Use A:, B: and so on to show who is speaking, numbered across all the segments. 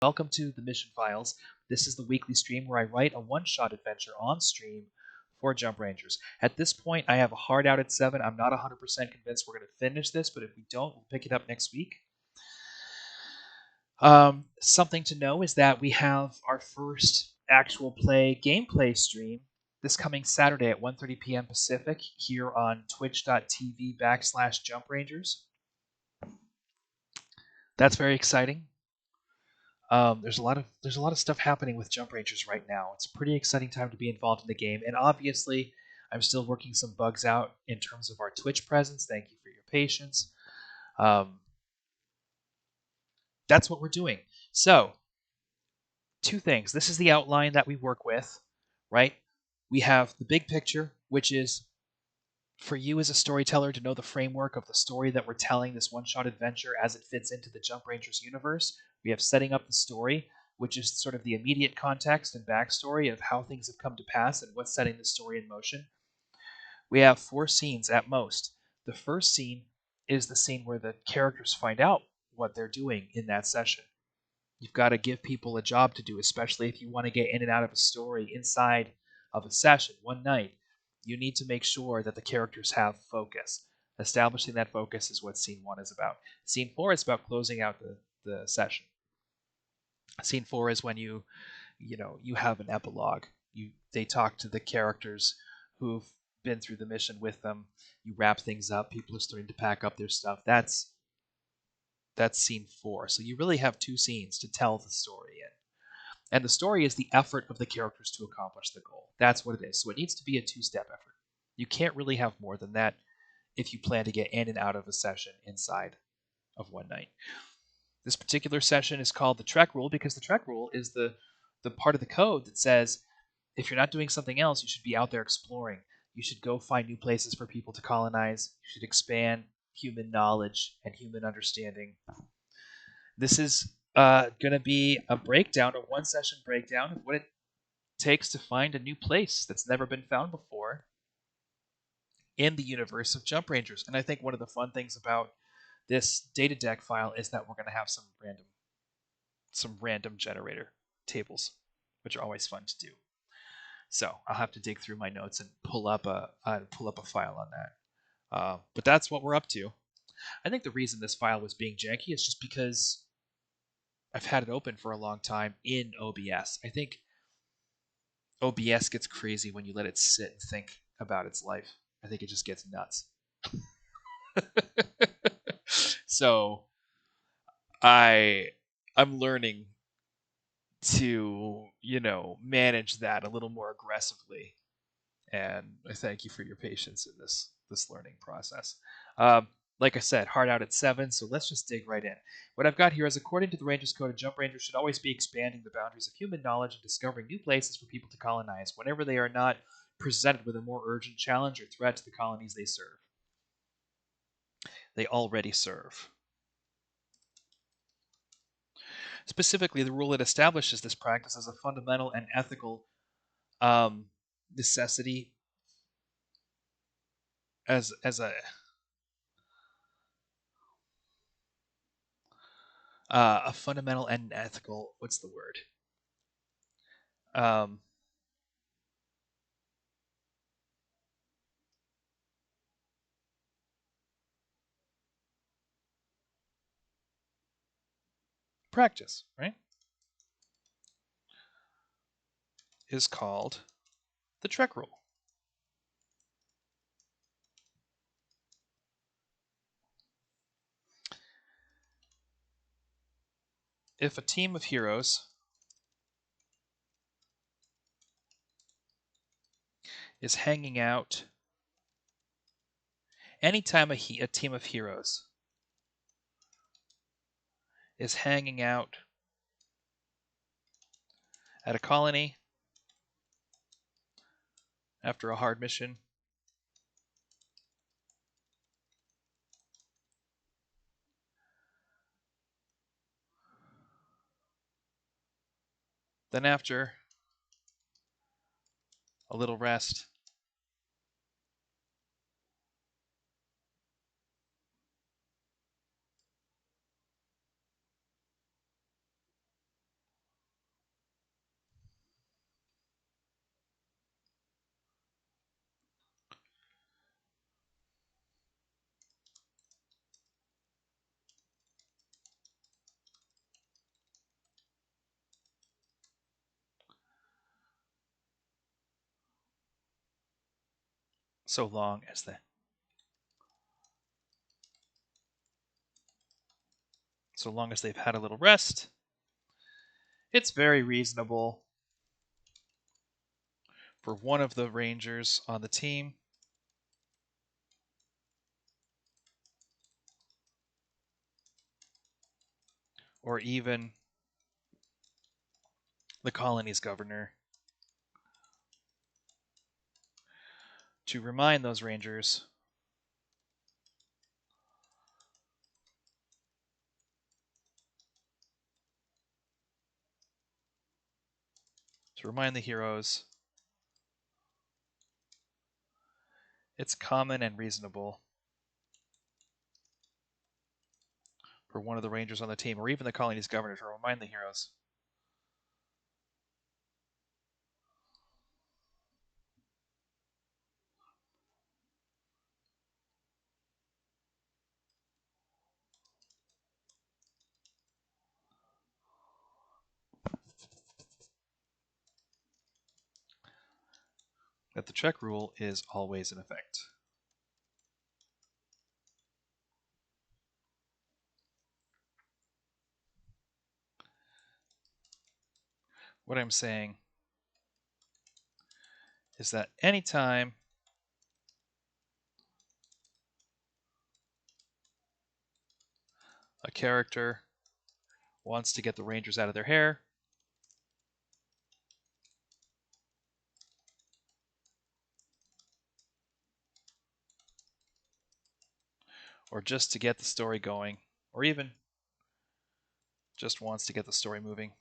A: Welcome to the Mission Files. This is the weekly stream where I write a one-shot adventure on stream for Jump Rangers. At this point, I have a hard out at 7. I'm not 100% convinced we're going to finish this, but if we don't, we'll pick it up next week. Something to know is that we have our first actual gameplay stream this coming Saturday at 1:30 p.m. Pacific here on twitch.tv/JumpRangers. That's very exciting. There's a lot of stuff happening with Jump Rangers right now. It's a pretty exciting time to be involved in the game, and obviously, I'm still working some bugs out in terms of our Twitch presence. Thank you for your patience. That's what we're doing. So, two things. This is the outline that we work with, right? We have the big picture, which is for you as a storyteller to know the framework of the story that we're telling, this one-shot adventure as it fits into the Jump Rangers universe. We have setting up the story, which is sort of the immediate context and backstory of how things have come to pass and what's setting the story in motion. We have 4 scenes at most. The first scene is the scene where the characters find out what they're doing in that session. You've got to give people a job to do, especially if you want to get in and out of a story inside of a session one night. You need to make sure that the characters have focus. Establishing that focus is what scene 1 is about. Scene 4 is about closing out the session. Scene 4 is when you have an epilogue. They talk to the characters who've been through the mission with them. You wrap things up. People are starting to pack up their stuff. That's scene 4. So you really have 2 scenes to tell the story in. And the story is the effort of the characters to accomplish the goal. That's what it is. So it needs to be a 2-step effort. You can't really have more than that if you plan to get in and out of a session inside of one night. This particular session is called the Trek Rule because the Trek Rule is the part of the code that says if you're not doing something else, you should be out there exploring. You should go find new places for people to colonize. You should expand human knowledge and human understanding. This is going to be a breakdown, a 1-session breakdown of what it takes to find a new place that's never been found before in the universe of Jump Rangers. And I think one of the fun things about this data deck file is that we're going to have some random generator tables, which are always fun to do. So I'll have to dig through my notes and pull up a file on that. But that's what we're up to. I think the reason this file was being janky is just because I've had it open for a long time in OBS. I think OBS gets crazy when you let it sit and think about its life. I think it just gets nuts. So I'm learning to, manage that a little more aggressively. And I thank you for your patience in this learning process. Like I said, hard out at 7, so let's just dig right in. What I've got here is, according to the Rangers Code, a Jump Ranger should always be expanding the boundaries of human knowledge and discovering new places for people to colonize whenever they are not presented with a more urgent challenge or threat to the colonies they serve. They already serve. Specifically, the rule that establishes this practice as a fundamental and ethical necessity as a fundamental and ethical, what's the word? Practice, right? Is called the Trek Rule. If a team of heroes is hanging out, anytime a team of heroes is hanging out at a colony after a hard mission, then after a little rest, so long as they've had a little rest, it's very reasonable for one of the Rangers on the team or even the colony's governor to remind those Rangers to remind the heroes it's common and reasonable for one of the Rangers on the team or even the colony's governor to remind the heroes that the check rule is always in effect. What I'm saying is that anytime a character wants to get the Rangers out of their hair, or just to get the story going, or even just wants to get the story moving,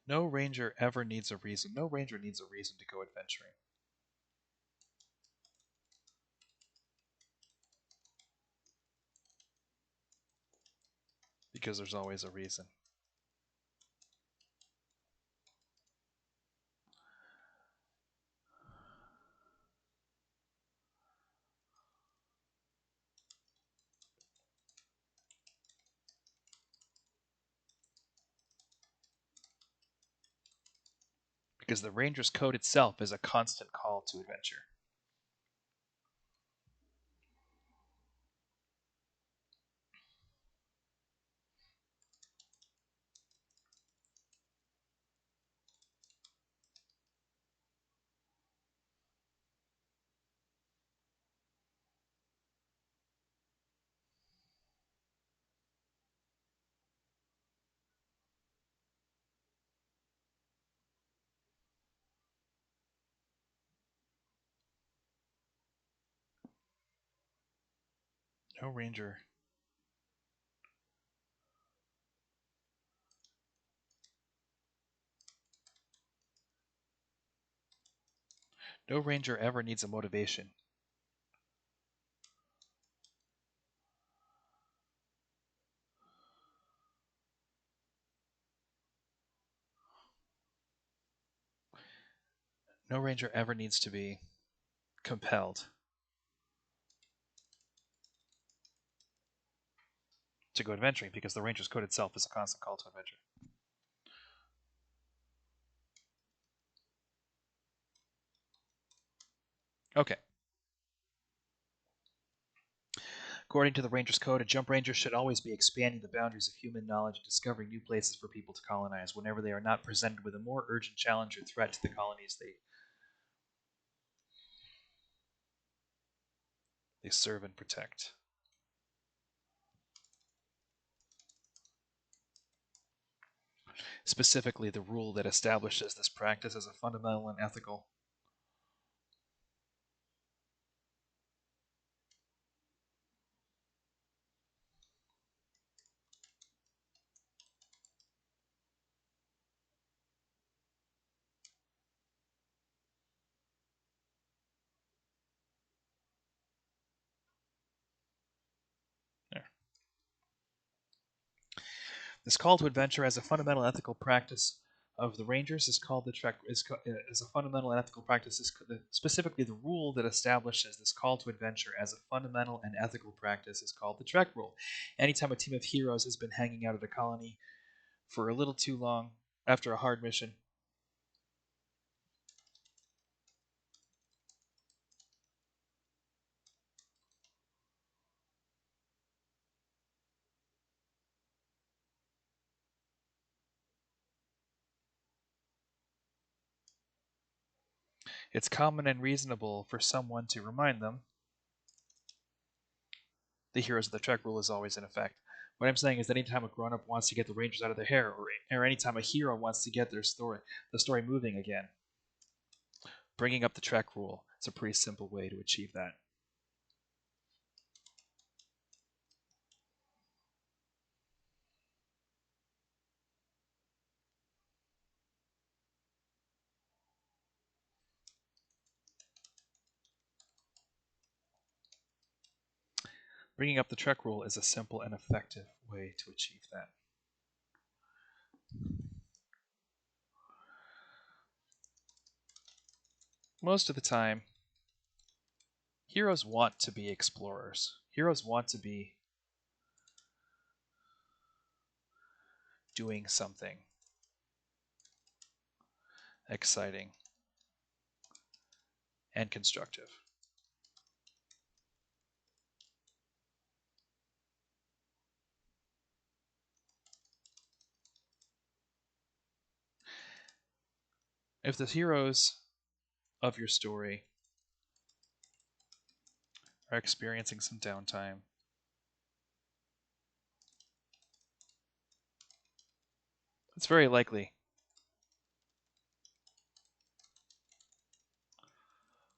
A: no Ranger ever needs a reason. No Ranger needs a reason to go adventuring. Because there's always a reason. Because the Ranger's code itself is a constant call to adventure. No Ranger. No Ranger ever needs a motivation. No Ranger ever needs to be compelled to go adventuring because the Ranger's code itself is a constant call to adventure. Okay. According to the Ranger's Code, a jump ranger should always be expanding the boundaries of human knowledge and discovering new places for people to colonize whenever they are not presented with a more urgent challenge or threat to the colonies they serve and protect. Specifically, the rule that establishes this practice as a fundamental and ethical. There. This call to adventure as a fundamental ethical practice of the Rangers is called the Trek. As a fundamental and ethical practice is specifically the rule that establishes this call to adventure as a fundamental and ethical practice is called the Trek rule. Anytime a team of heroes has been hanging out at a colony for a little too long after a hard mission, it's common and reasonable for someone to remind them the heroes of the Trek rule is always in effect. What I'm saying is that anytime a grown-up wants to get the Rangers out of their hair, or anytime a hero wants to get the story moving again, bringing up the Trek rule is a pretty simple way to achieve that. Bringing up the Trek rule is a simple and effective way to achieve that. Most of the time, heroes want to be explorers. Heroes want to be doing something exciting and constructive. If the heroes of your story are experiencing some downtime, it's very likely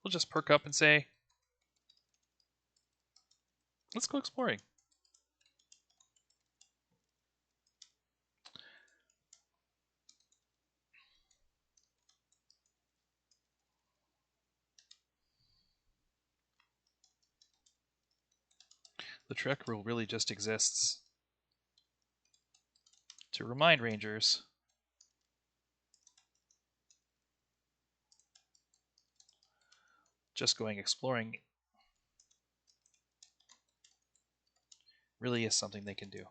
A: we'll just perk up and say, let's go exploring. The Trek rule really just exists to remind Rangers just going exploring really is something they can do.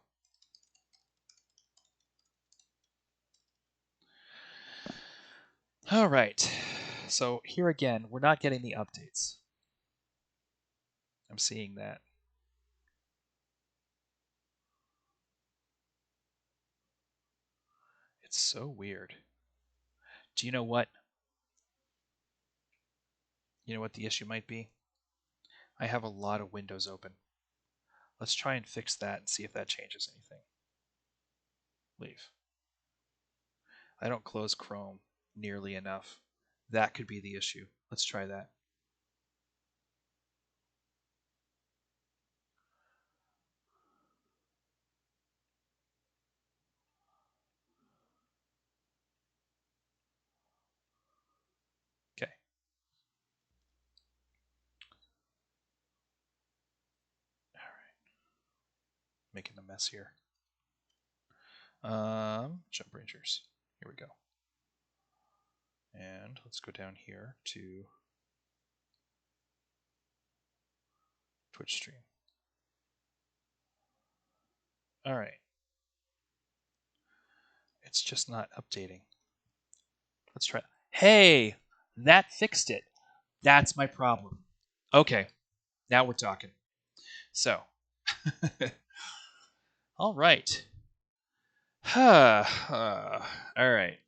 A: All right. So here again, we're not getting the updates. I'm seeing that. It's so weird. Do you know what? You know what the issue might be? I have a lot of windows open. Let's try and fix that and see if that changes anything. Leave. I don't close Chrome nearly enough. That could be the issue. Let's try that. Okay. All right. Making a mess here. Jump Rangers. Here we go. And let's go down here to Twitch stream. All right. It's just not updating. Let's try. Hey, that fixed it. That's my problem. Okay, now we're talking. So, all right. All right.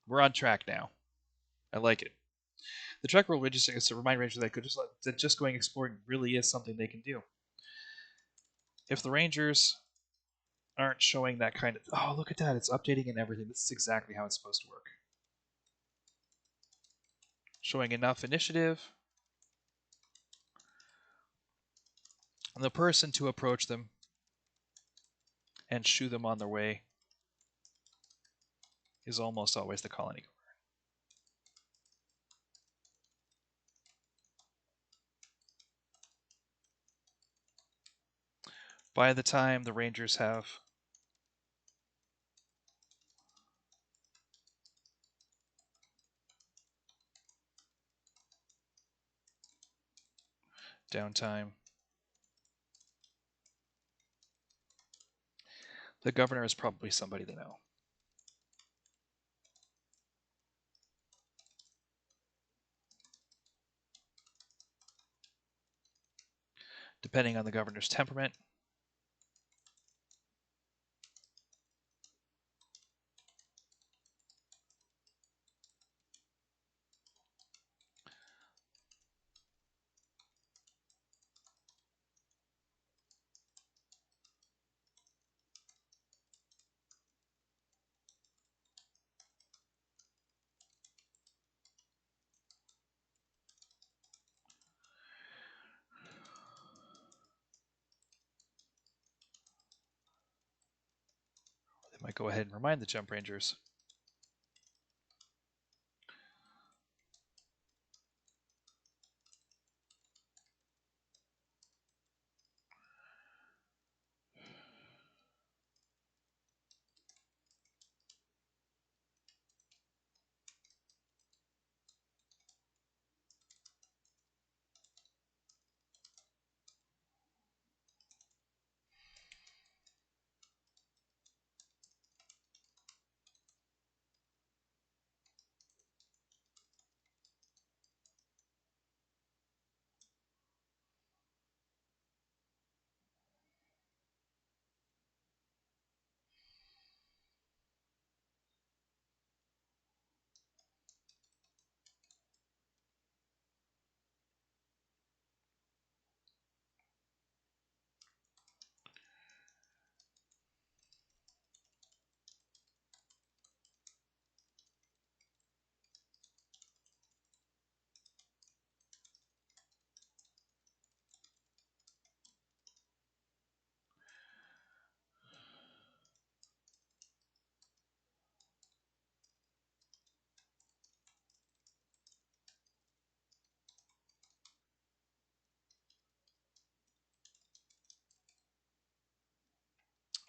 A: We're on track now. I like it. The trek rule just is to remind rangers that just going exploring really is something they can do. If the rangers aren't showing that kind of, oh, look at that, it's updating and everything. This is exactly how it's supposed to work. Showing enough initiative, and the person to approach them and shoo them on their way is almost always the colony. By the time the rangers have downtime, the governor is probably somebody they know. Depending on the governor's temperament, they might go ahead and remind the jump rangers.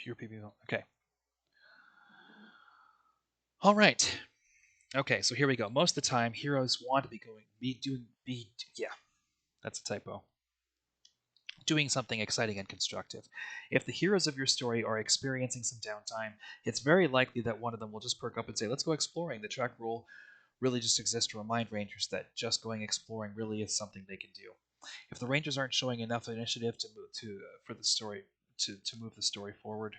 A: Fewer people. Okay. All right. Okay, so here we go. Most of the time, heroes want to yeah, that's a typo. Doing something exciting and constructive. If the heroes of your story are experiencing some downtime, it's very likely that one of them will just perk up and say, let's go exploring. The track rule really just exists to remind rangers that just going exploring really is something they can do. If the rangers aren't showing enough initiative to move for the story to move the story forward,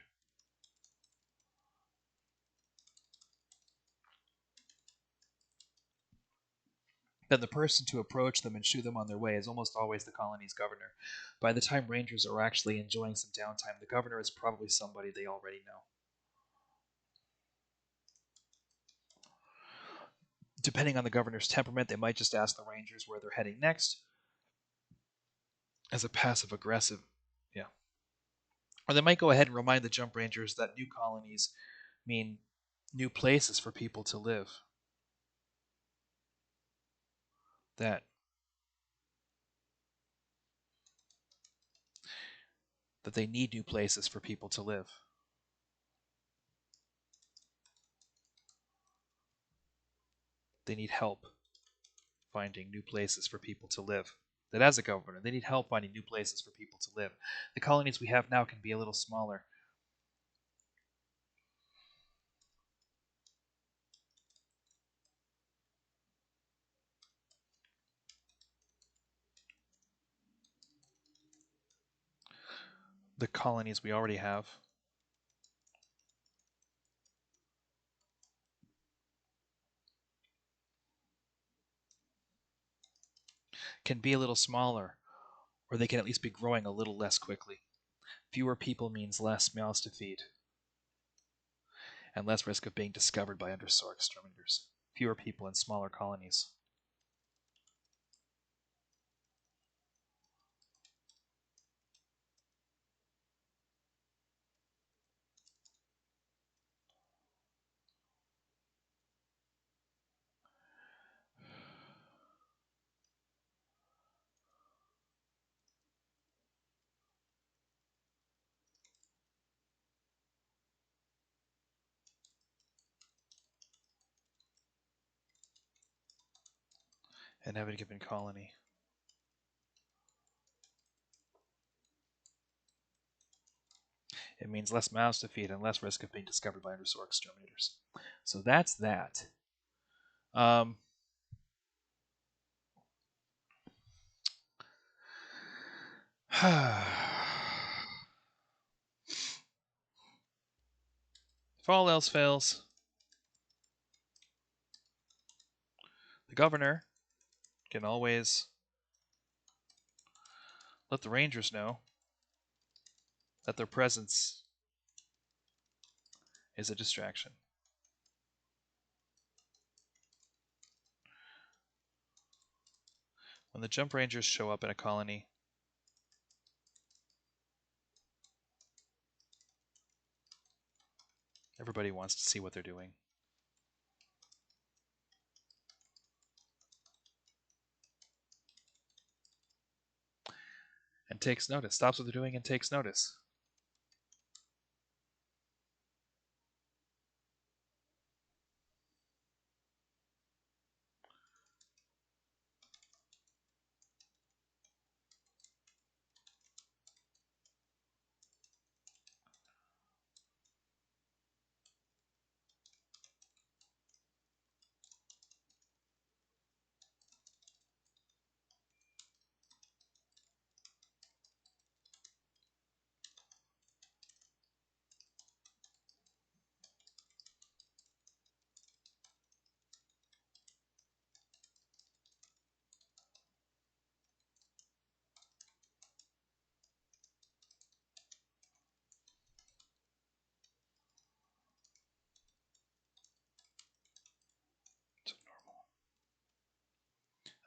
A: then the person to approach them and shoo them on their way is almost always the colony's governor. By the time rangers are actually enjoying some downtime, the governor is probably somebody they already know. Depending on the governor's temperament, they might just ask the rangers where they're heading next as a passive aggressive. Yeah. Or they might go ahead and remind the jump rangers that new colonies mean new places for people to live. That they need new places for people to live. They need help finding new places for people to live. That as a governor, they need help finding new places for people to live. The colonies we have now can be a little smaller. the colonies we already have. Can be a little smaller, or they can at least be growing a little less quickly. Fewer people means less mouths to feed, and less risk of being discovered by undersoil exterminators. Fewer people in smaller colonies. In every given colony. It means less mouths to feed and less risk of being discovered by undersoil exterminators. So that's that. Um, if all else fails, the governor can always let the rangers know that their presence is a distraction. When the jump rangers show up in a colony, everybody wants to see what they're doing. And takes notice, stops what they're doing and takes notice.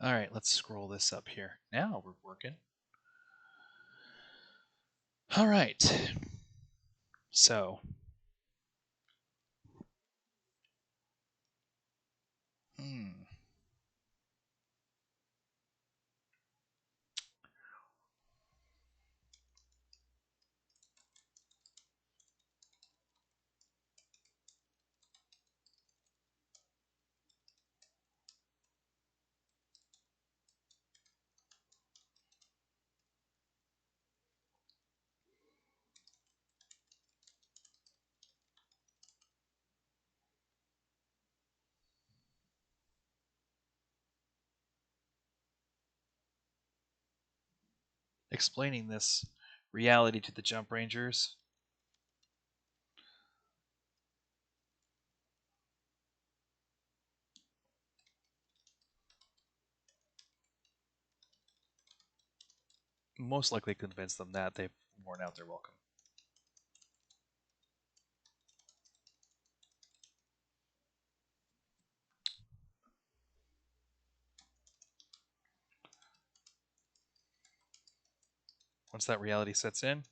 A: All right, let's scroll this up here. Now we're working. All right. So, explaining this reality to the jump rangers. Most likely convince them that they've worn out their welcome. Once that reality sets in,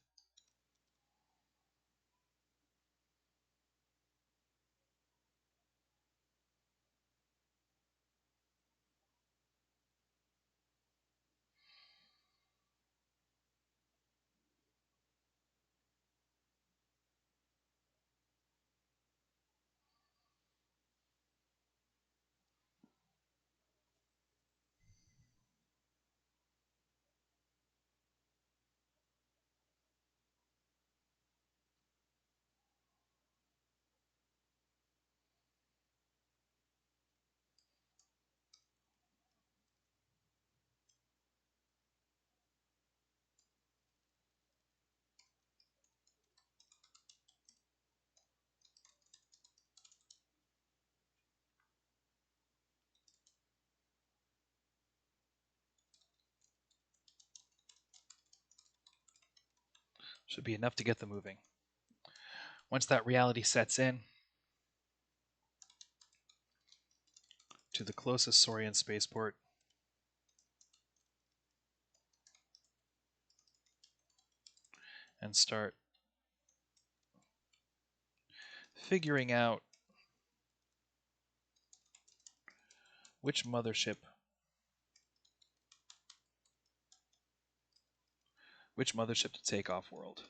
A: Should be enough to get them moving. Once that reality sets in, to the closest Saurian spaceport, and start figuring out which mothership to take off world.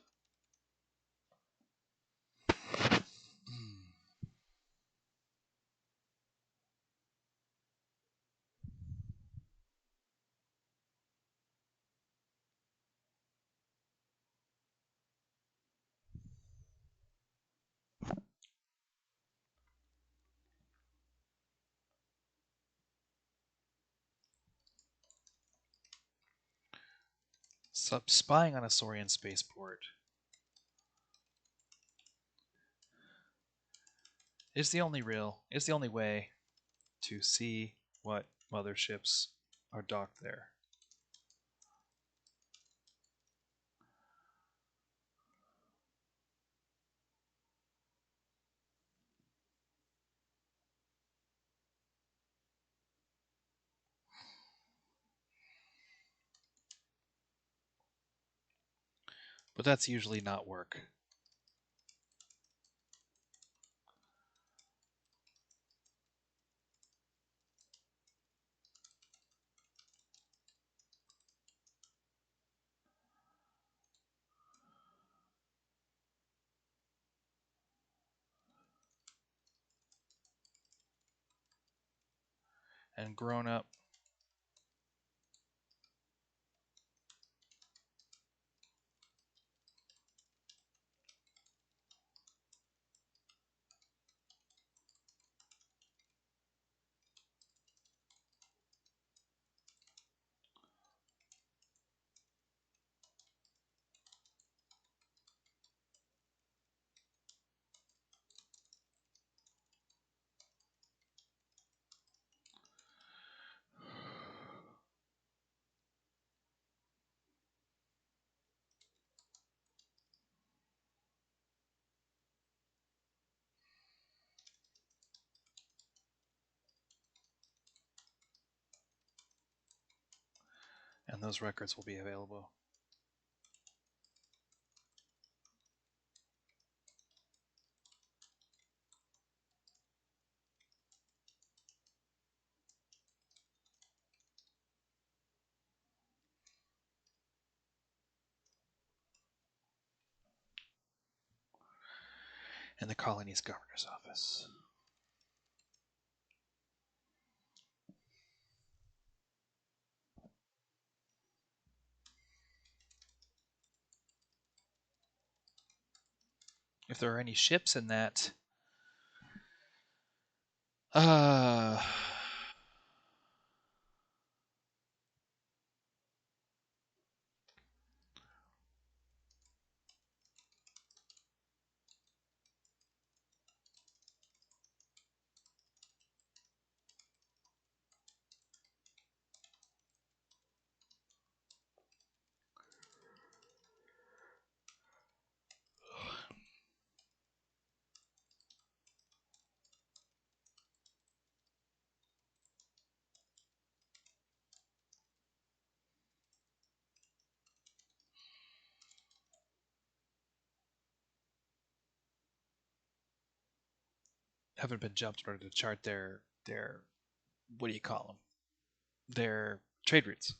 A: So spying on a Saurian spaceport is the only way to see what motherships are docked there. But that's usually not work. And grown up and those records will be available. In the colony's governor's office. If there are any ships in that, haven't been jumped in order to chart their what do you call them? Their trade routes.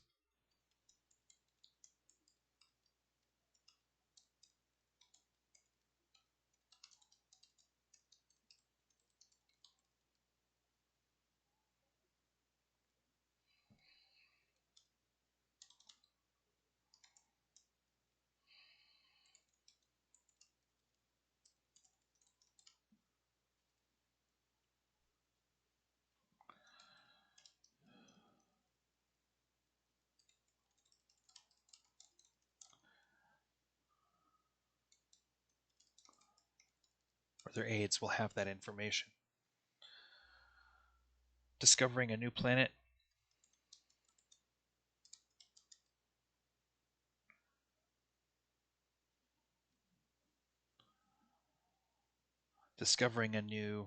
A: Or their aides will have that information. Discovering a new planet. discovering a new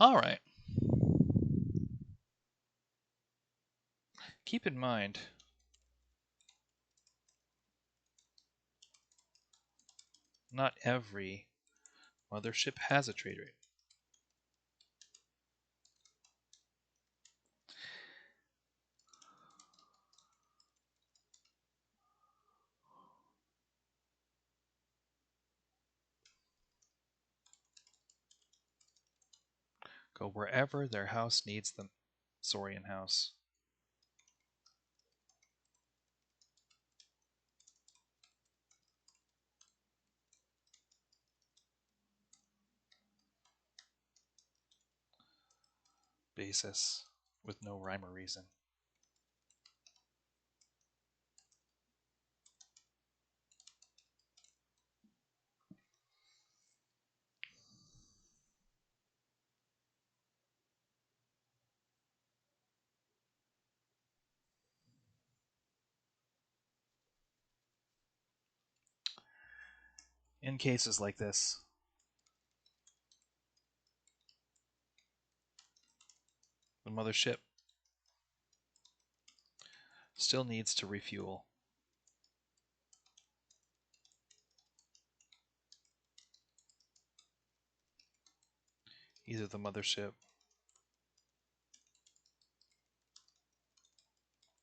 A: All right. Keep in mind, not every mothership has a trade rate. Go wherever their house needs them. Saurian house. Basis with no rhyme or reason. In cases like this, the mothership still needs to refuel. Either the mothership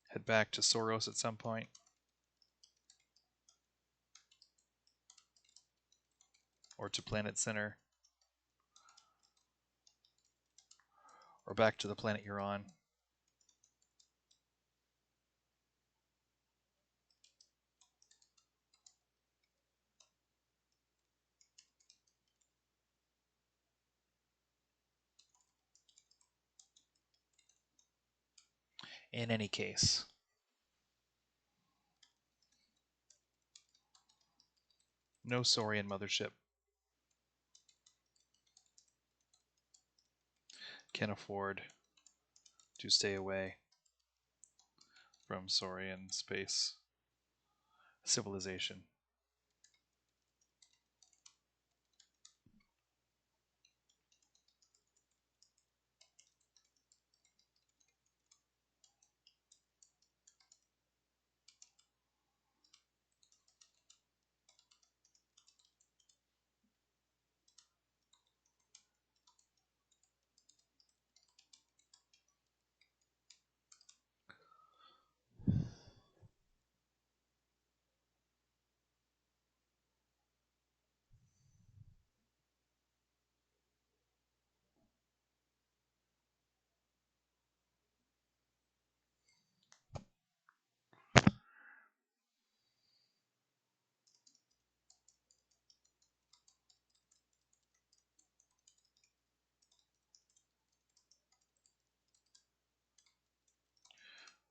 A: head back to Soros at some point, or to Planet Center, or back to the planet you're on. In any case, no Saurian mothership can afford to stay away from Saurian space civilization.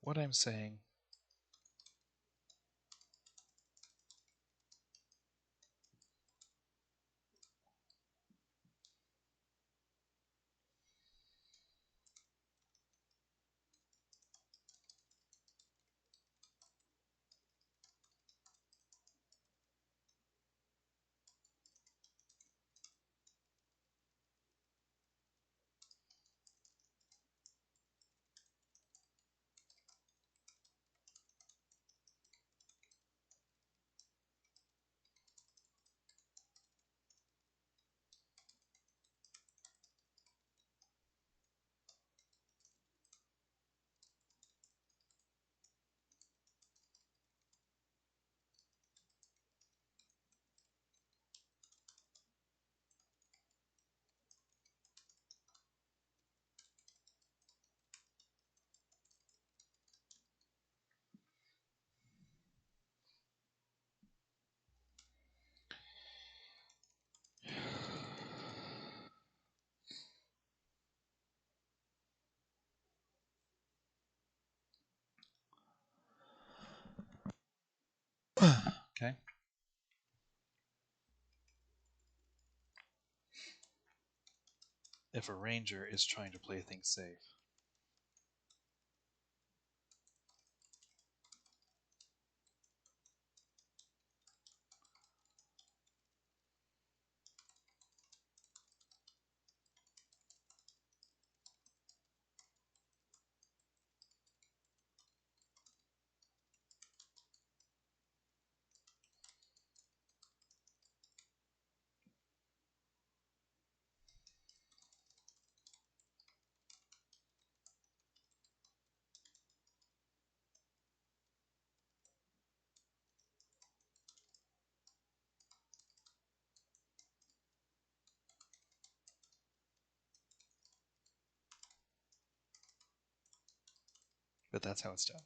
A: What I'm saying Okay. If a ranger is trying to play things safe. But that's how it's done.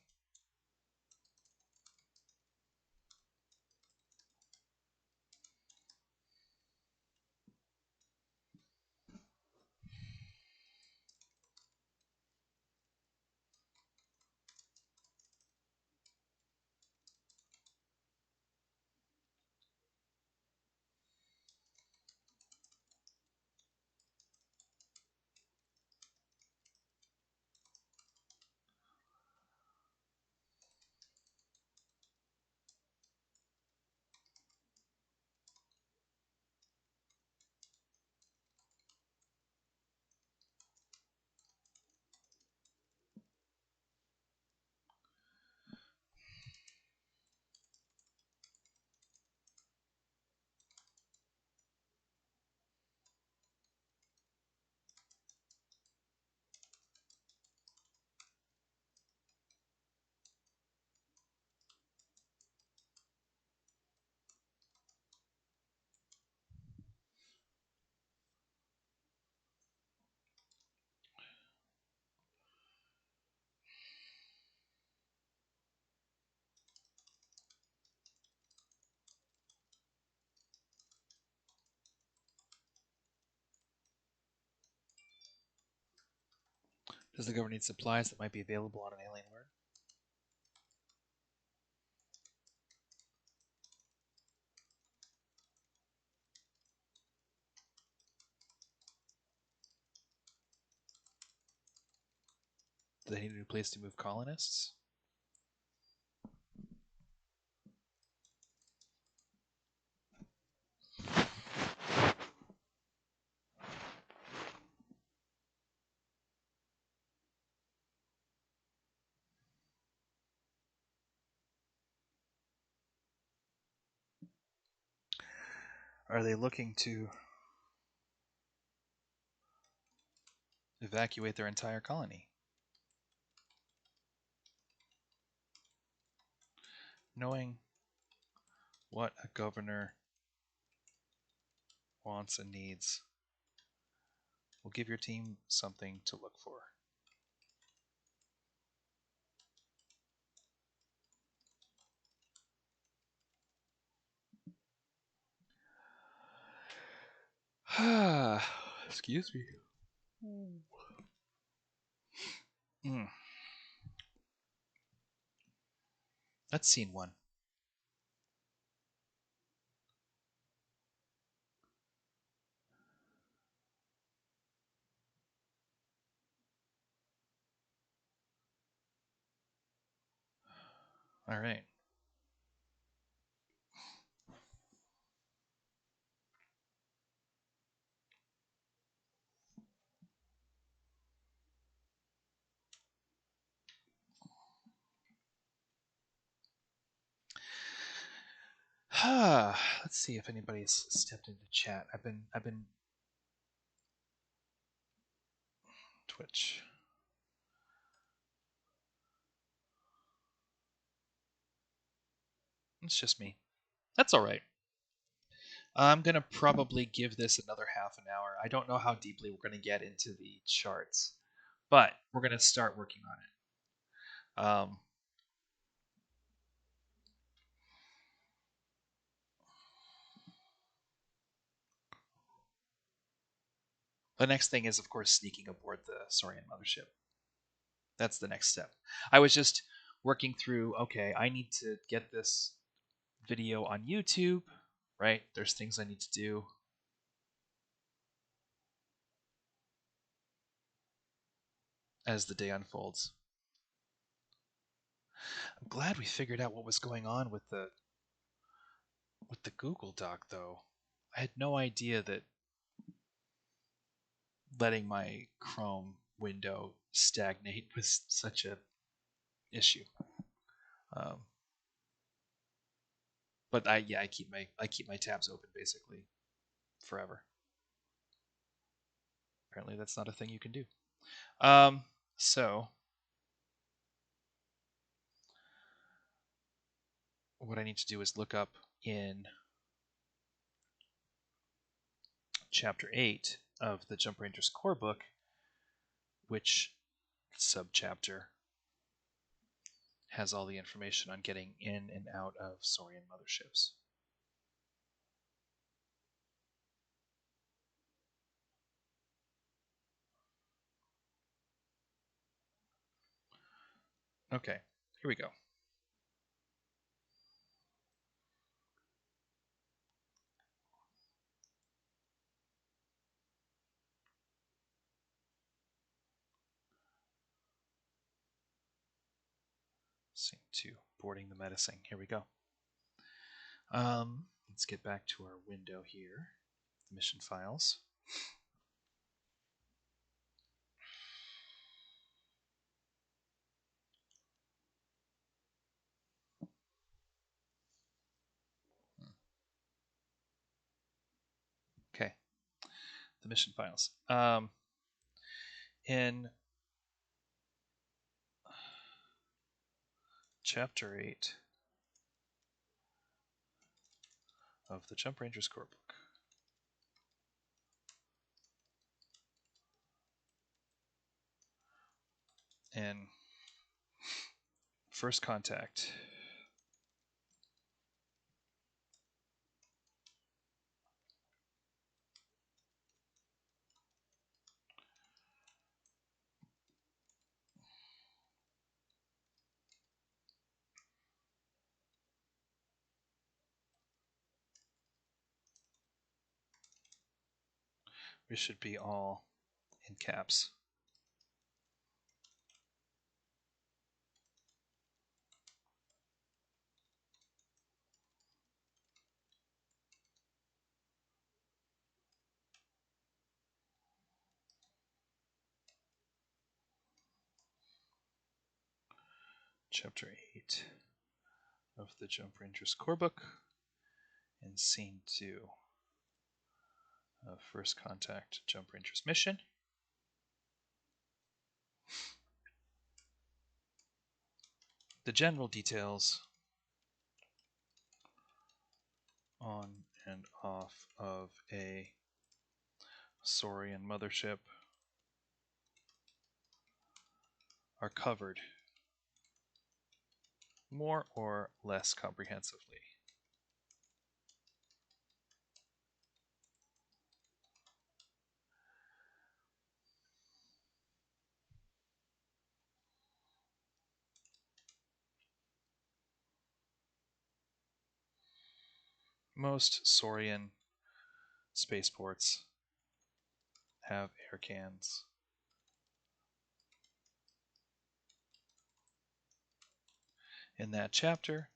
A: Does the government need supplies that might be available on an alien world? Do they need a new place to move colonists? Are they looking to evacuate their entire colony? Knowing what a governor wants and needs will give your team something to look for. Excuse me. Mm. That's scene one. All right. Let's see if anybody's stepped into chat. I've been Twitch. It's just me. That's all right. I'm gonna probably give this another half an hour. I don't know how deeply we're gonna get into the charts, but we're gonna start working on it. The next thing is, of course, sneaking aboard the Saurian mothership. That's the next step. I was just working through. Okay, I need to get this video on YouTube, right? There's things I need to do. As the day unfolds. I'm glad we figured out what was going on with the Google Doc, though. I had no idea that letting my Chrome window stagnate was such a issue. But I keep my tabs open basically forever. Apparently, that's not a thing you can do. So what I need to do is look up in Chapter 8 of the Jump Rangers core book which subchapter has all the information on getting in and out of Saurian motherships. Okay, here we go. Scene 2, boarding the medicine. Here we go. Let's get back to our window here. The mission files. Okay, the mission files. In Chapter 8 of the Jump Rangers core book, in First Contact, we should be all in caps. Chapter 8 of the Jump Rangers core book, in Scene 2 of First Contact Jump Rangers mission. The general details on and off of a Saurian mothership are covered more or less comprehensively. Most Saurian spaceports have air cans. In that chapter,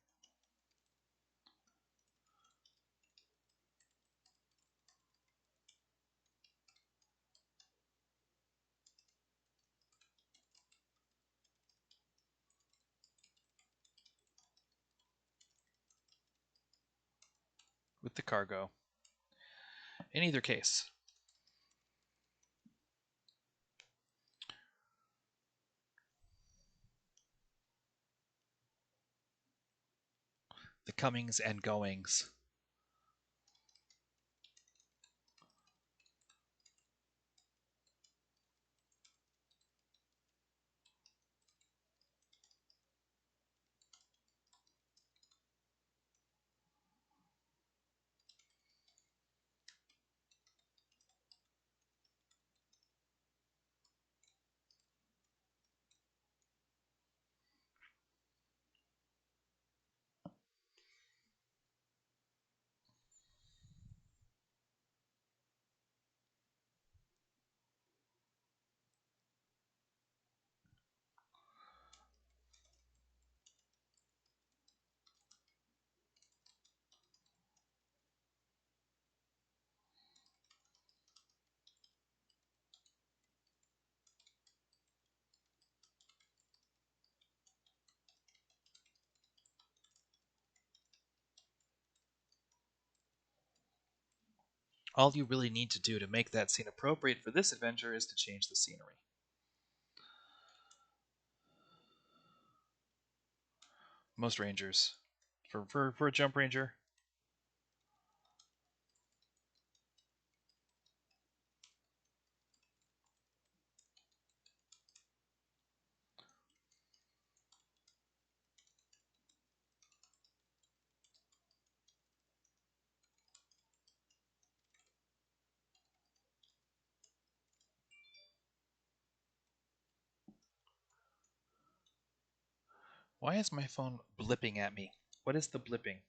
A: with the cargo. In either case, the comings and goings All you really need to do to make that scene appropriate for this adventure is to change the scenery. Most rangers. For a jump ranger. Why is my phone blipping at me? What is the blipping?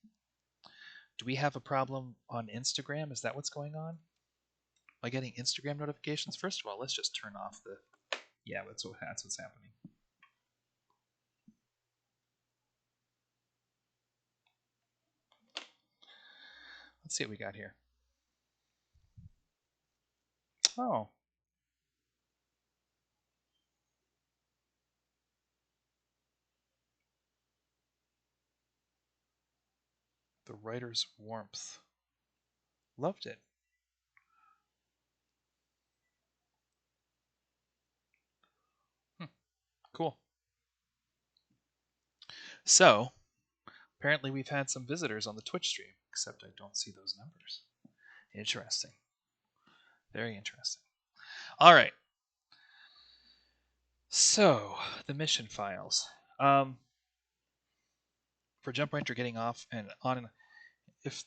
A: Do we have a problem on Instagram? Is that what's going on? Am I getting Instagram notifications? First of all, let's just turn off the. Yeah, that's what's happening. Let's see what we got here. Oh. The writer's warmth. Loved it. Cool. So, apparently we've had some visitors on the Twitch stream, except I don't see those numbers. Interesting. Very interesting. All right. So, the mission files. For Jump Ranger getting off and on and if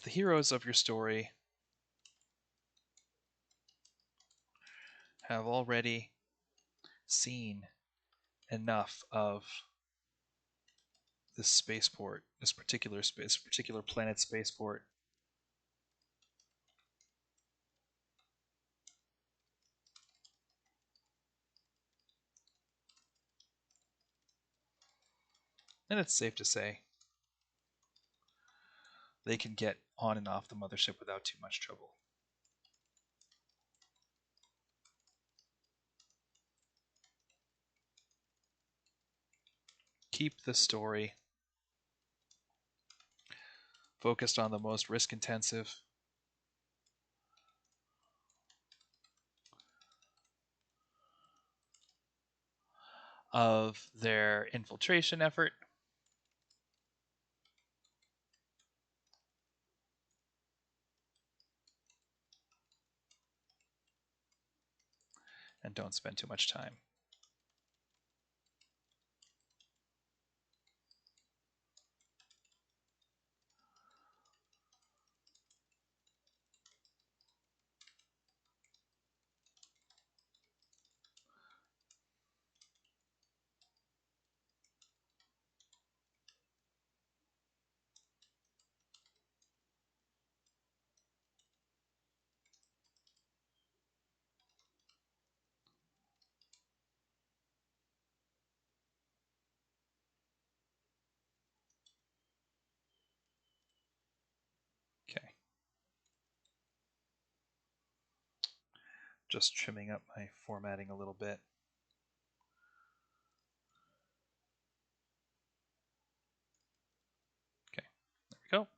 A: the heroes of your story have already seen enough of this spaceport, this particular planet spaceport, then it's safe to say they can get on and off the mothership without too much trouble. Keep the story focused on the most risk intensive of their infiltration effort. And don't spend too much time. Okay. Just trimming up my formatting a little bit. Okay, there we go.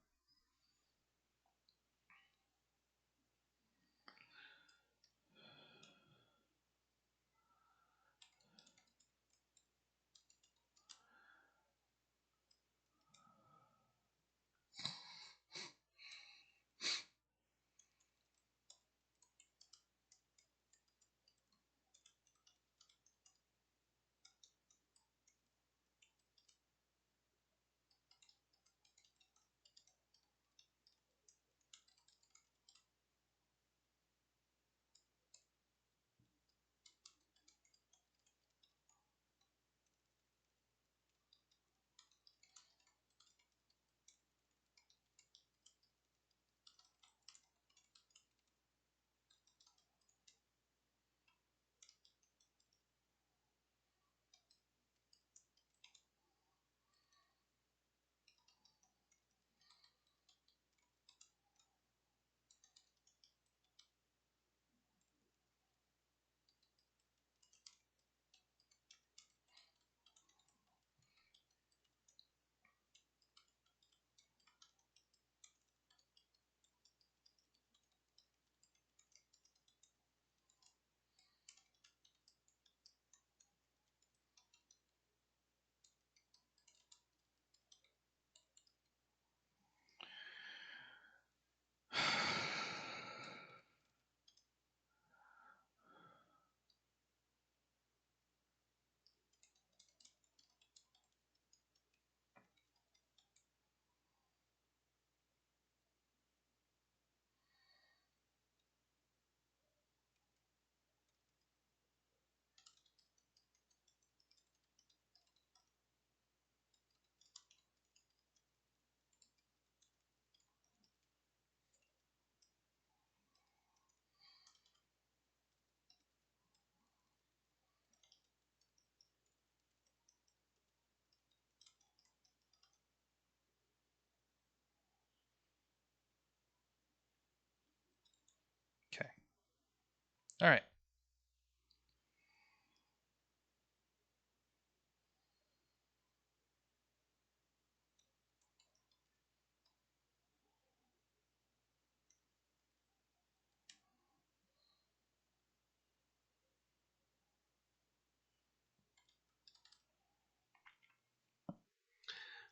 A: All right.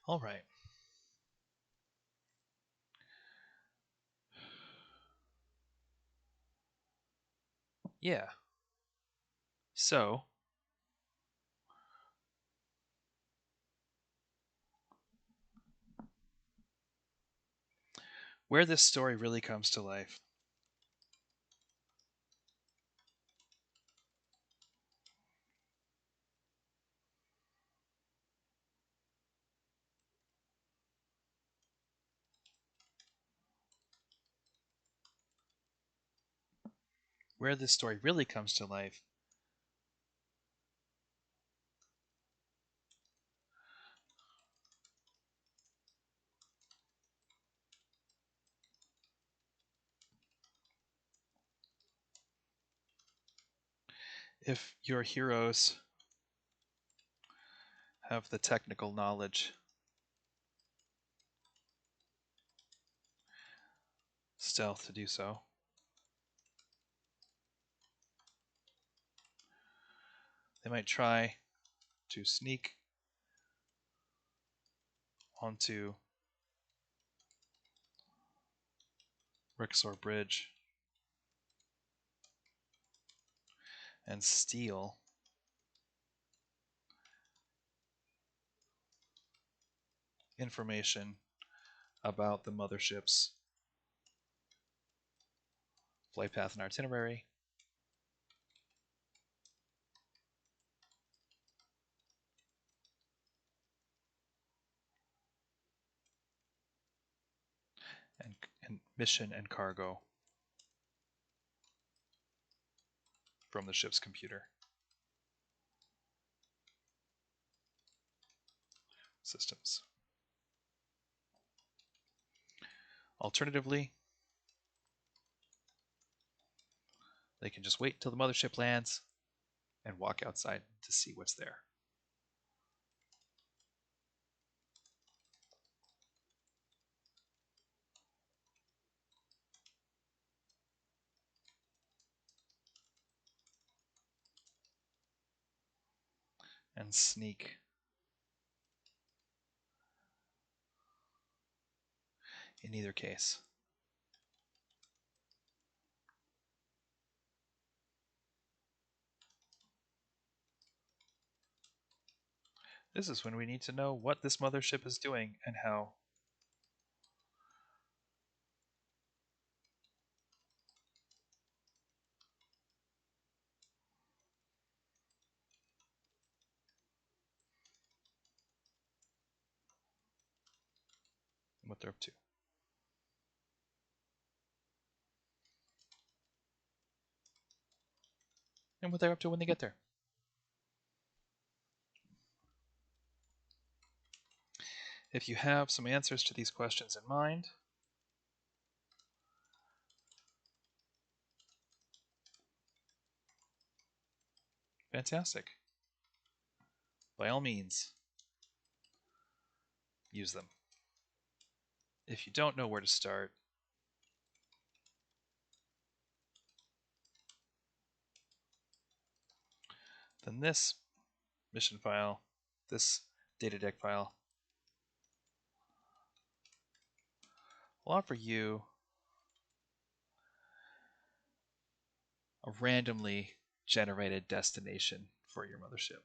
A: All right. Yeah. So, where this story really comes to life. Where this story really comes to life. If your heroes have the technical knowledge stealth to do so. They might try to sneak onto Rixor Bridge and steal information about the mothership's flight path and itinerary, and mission and cargo from the ship's computer systems. Alternatively, they can just wait till the mothership lands and walk outside to see what's there. And sneak in either case. This is when we need to know what this mothership is doing and how. What they're up to. And what they're up to when they get there. If you have some answers to these questions in mind, fantastic. By all means, use them. If you don't know where to start, then this mission file, this data deck file, will offer you a randomly generated destination for your mothership.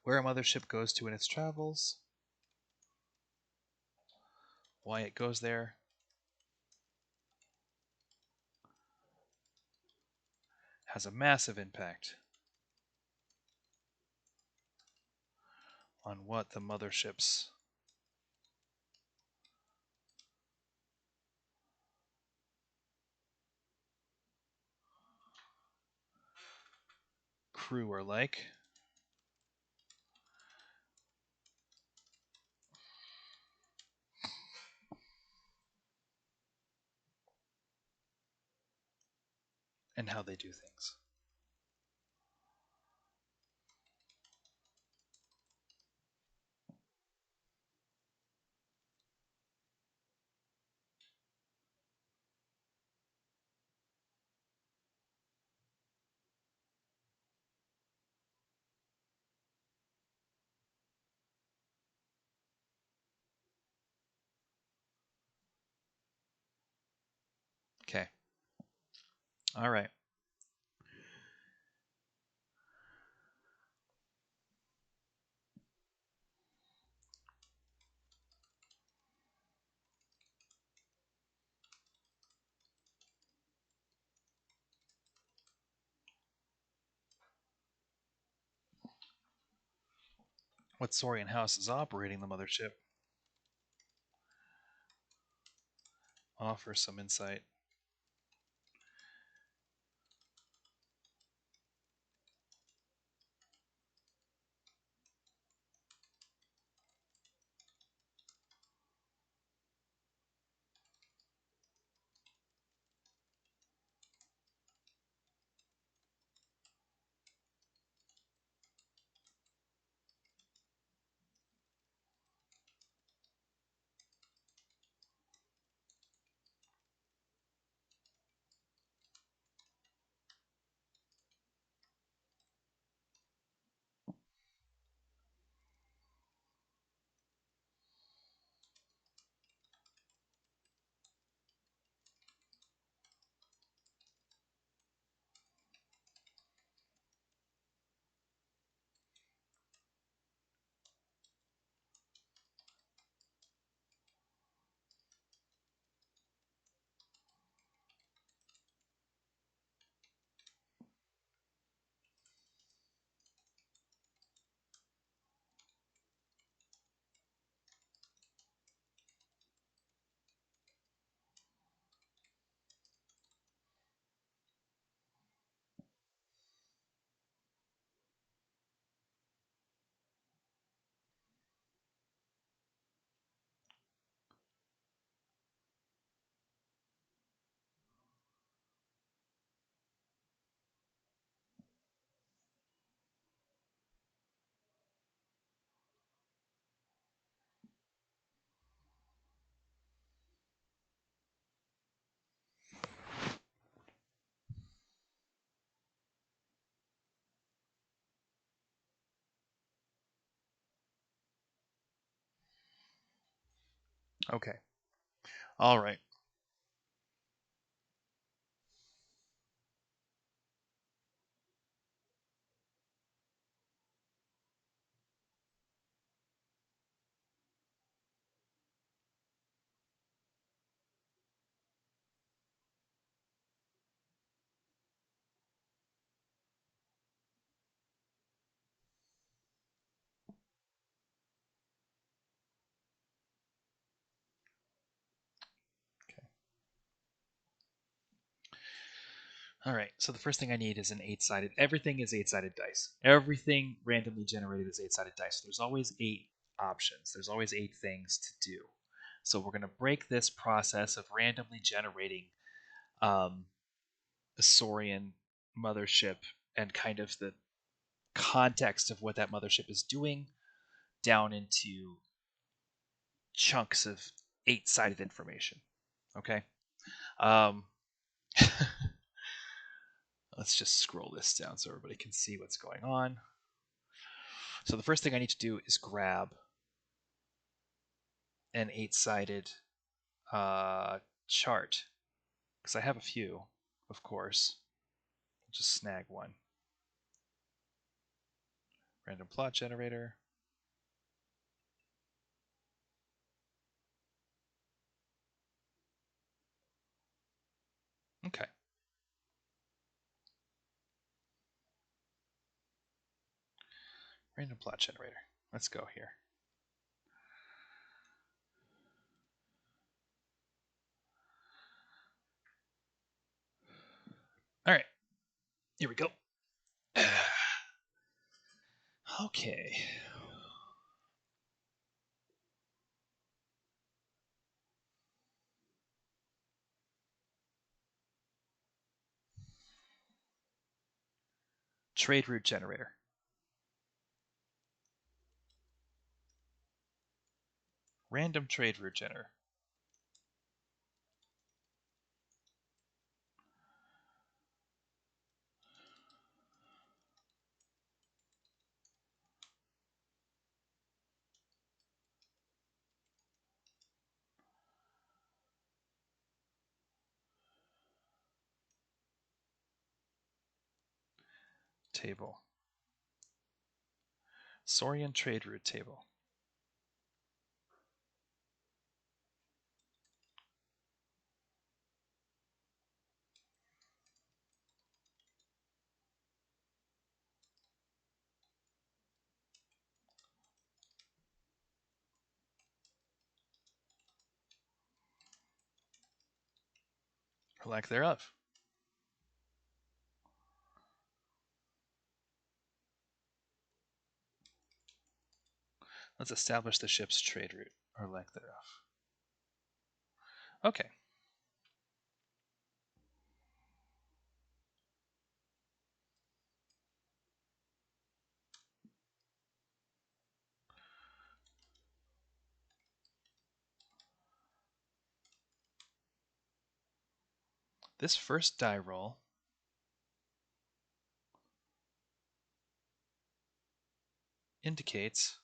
A: Where a mothership goes to in its travels, why it goes there, has a massive impact on what the mothership's crew are like. And how they do things. Okay. All right. What Saurian house is operating the mothership? Offer some insight. Okay. All right. Okay. All right. So the first thing I need is an eight-sided. Everything is eight-sided dice. Everything randomly generated is eight-sided dice. There's always eight options. There's always eight things to do. So we're going to break this process of randomly generating um, the Saurian mothership and kind of the context of what that mothership is doing down into chunks of eight-sided information. Okay. Um, let's just scroll this down so everybody can see what's going on. So the first thing I need to do is grab an eight-sided chart because I have a few, of course. Just snag one. Random plot generator. Okay. Random plot generator. Let's go here. All right, here we go. Okay. Trade route generator. Random trade route generator. Table. Saurian trade route table. Or lack thereof. Let's establish the ship's trade route, or lack thereof. Okay. This first die roll indicates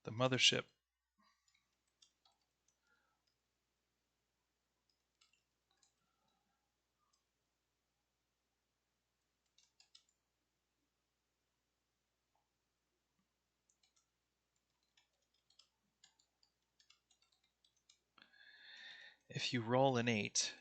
A: the mothership if you roll an 8,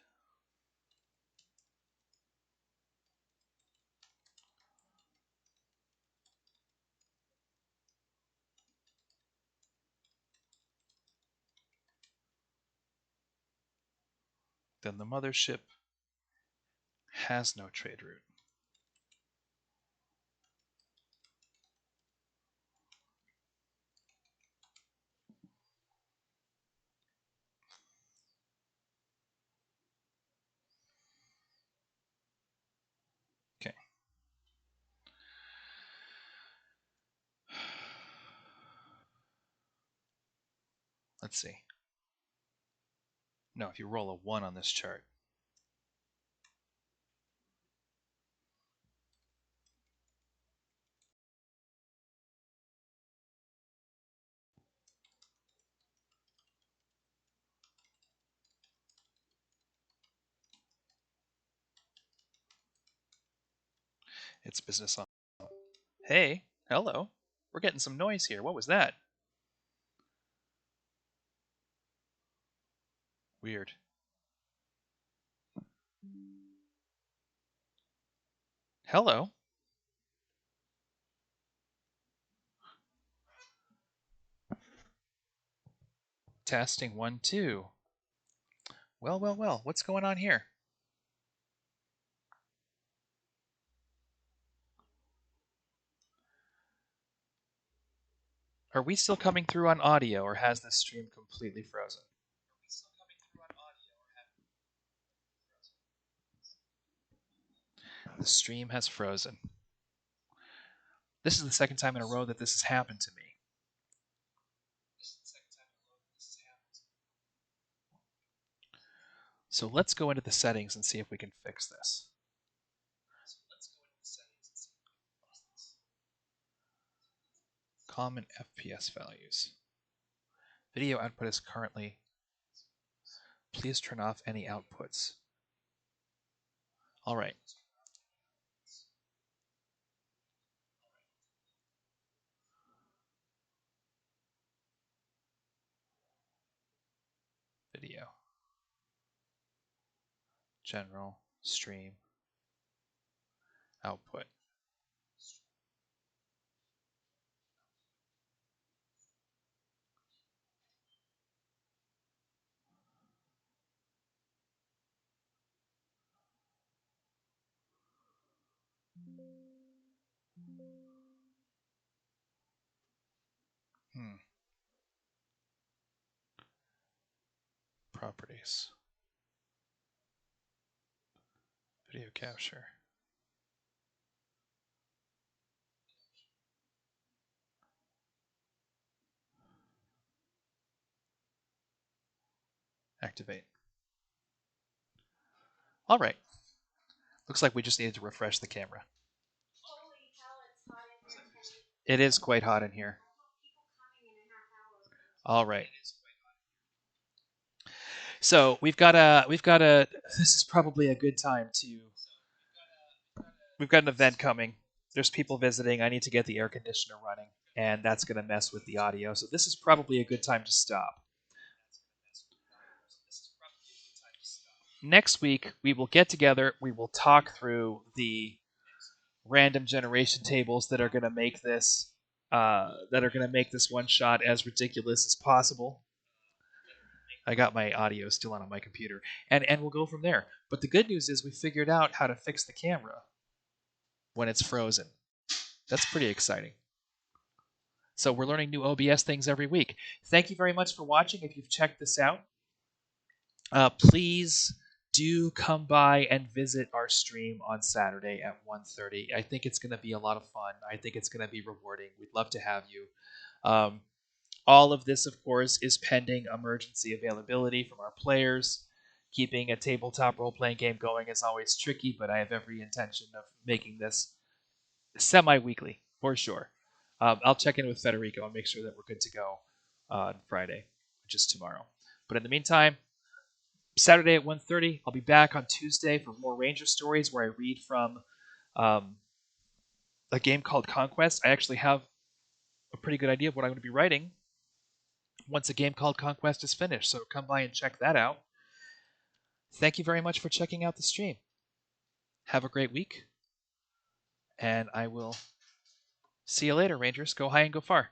A: then the mothership has no trade route. Okay. Let's see. No, if you roll a 1 on this chart. It's business on. Hey, hello. We're getting some noise here. What was that? Weird. Hello. Testing 1, 2. Well, well, well. What's going on here? Are we still coming through on audio, or has this stream completely frozen? The stream has frozen. This is the second time in a row that this has happened to me. So let's go into the settings and see if we can fix this. Common FPS values. Video output is currently. Please turn off any outputs. All right. General stream output. Properties. Video capture. Activate. All right. Looks like we just needed to refresh the camera. It is quite hot in here. All right. So we've got a. This is probably a good time to. We've got an event coming. There's people visiting. I need to get the air conditioner running, and that's going to mess with the audio. So this is probably a good time to stop. Next week we will get together. We will talk through the random generation tables that are going to make this one shot as ridiculous as possible. I got my audio still on my computer, and we'll go from there. But the good news is we figured out how to fix the camera when it's frozen. That's pretty exciting. So we're learning new OBS things every week. Thank you very much for watching. If you've checked this out, please do come by and visit our stream on Saturday at 1:30. I think it's going to be a lot of fun. I think it's going to be rewarding. We'd love to have you. All of this, of course, is pending emergency availability from our players. Keeping a tabletop role-playing game going is always tricky, but I have every intention of making this semi-weekly, for sure. I'll check in with Federico and make sure that we're good to go on Friday, which is tomorrow. But in the meantime, Saturday at 1:30, I'll be back on Tuesday for more Ranger stories where I read from a game called Conquest. I actually have a pretty good idea of what I'm going to be writing once a game called Conquest is finished, so come by and check that out. Thank you very much for checking out the stream. Have a great week, and I will see you later, Rangers. Go high and go far.